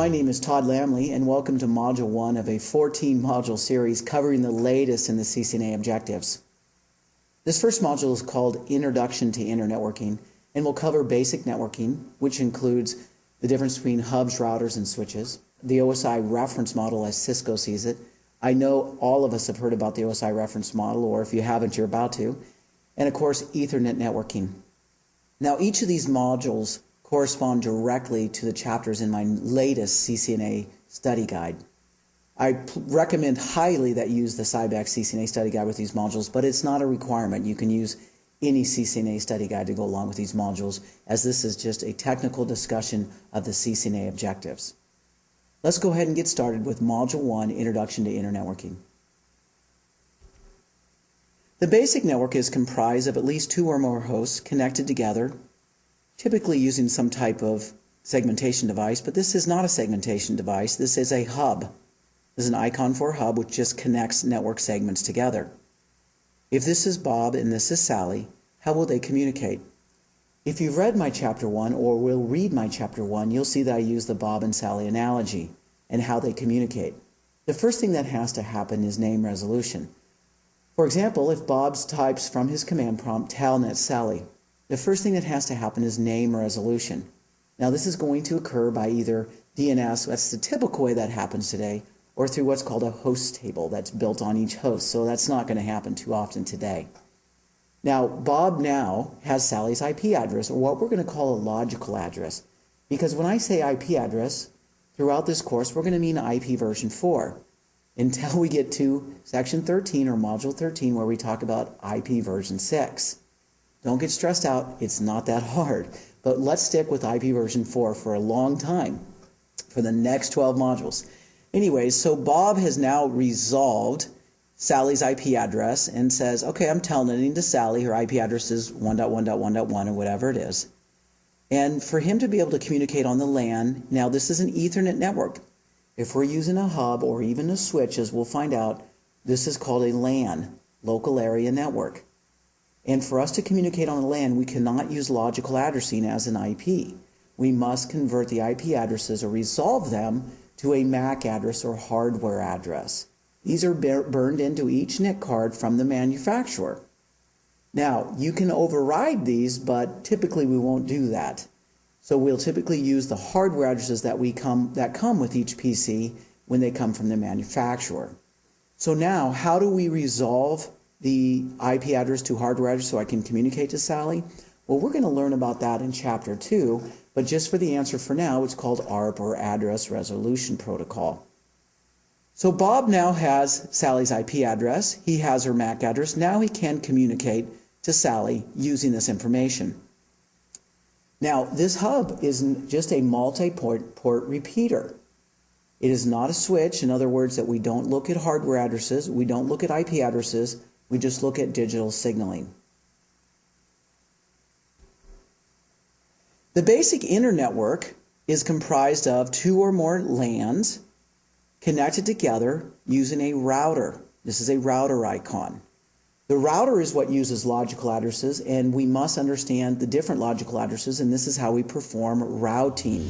my name is Todd Lammle, and welcome to Module 1 of a 14-module series covering the latest in the CCNA objectives. This first module is called Introduction to Internetworking, and will cover basic networking, which includes the difference between hubs, routers, and switches, the OSI reference model as Cisco sees it. I know all of us have heard about the OSI reference model, or if you haven't, you're about to. And of course, Ethernet networking. Now, each of these modules correspond directly to the chapters in my latest CCNA study guide. I recommend highly that you use the CyBack CCNA study guide with these modules, but it's not a requirement. You can use any CCNA study guide to go along with these modules, as this is just a technical discussion of the CCNA objectives. Let's go ahead and get started with Module 1, Introduction to Internetworking. The basic network is comprised of at least two or more hosts connected together, typically using some type of segmentation device, but this is not a segmentation device. This is a hub. This is an icon for a hub which just connects network segments together. If this is Bob and this is Sally, how will they communicate? If you've read my Chapter 1 or will read my Chapter 1, you'll see that I use the Bob and Sally analogy and how they communicate. The first thing that has to happen is name resolution. For example, if Bob types from his command prompt, Telnet Sally, the first thing that has to happen is name resolution. Now, this is going to occur by either DNS, that's the typical way that happens today, or through what's called a host table that's built on each host, so that's not going to happen too often today. Now, Bob now has Sally's IP address, or what we're going to call a logical address, because when I say IP address, throughout this course, we're going to mean IP version 4, until we get to Section 13 or Module 13, where we talk about IP version 6. Don't get stressed out, it's not that hard, but let's stick with IP version 4 for a long time, for the next 12 modules. Anyways, so Bob has now resolved Sally's IP address and says, okay, I'm telnetting to Sally, her IP address is 1.1.1.1 or whatever it is. And for him to be able to communicate on the LAN, now this is an Ethernet network. If we're using a hub or even a switch, as we'll find out, this is called a LAN, local area network. And for us to communicate on a LAN, we cannot use logical addressing as an IP. We must convert the IP addresses or resolve them to a MAC address or hardware address. These are burned into each NIC card from the manufacturer. Now, you can override these, but typically we won't do that. So we'll typically use the hardware addresses that come with each PC when they come from the manufacturer. So now, how do we resolve the IP address to hardware address so I can communicate to Sally? Well, we're going to learn about that in Chapter 2, but just for the answer for now, it's called ARP, or Address Resolution Protocol. So Bob now has Sally's IP address, he has her MAC address, now he can communicate to Sally using this information. Now, this hub is just a multi-port repeater. It is not a switch, in other words, that we don't look at hardware addresses, we don't look at IP addresses, we just look at digital signaling. The basic internetwork is comprised of two or more LANs connected together using a router. This is a router icon. The router is what uses logical addresses, and we must understand the different logical addresses, and this is how we perform routing.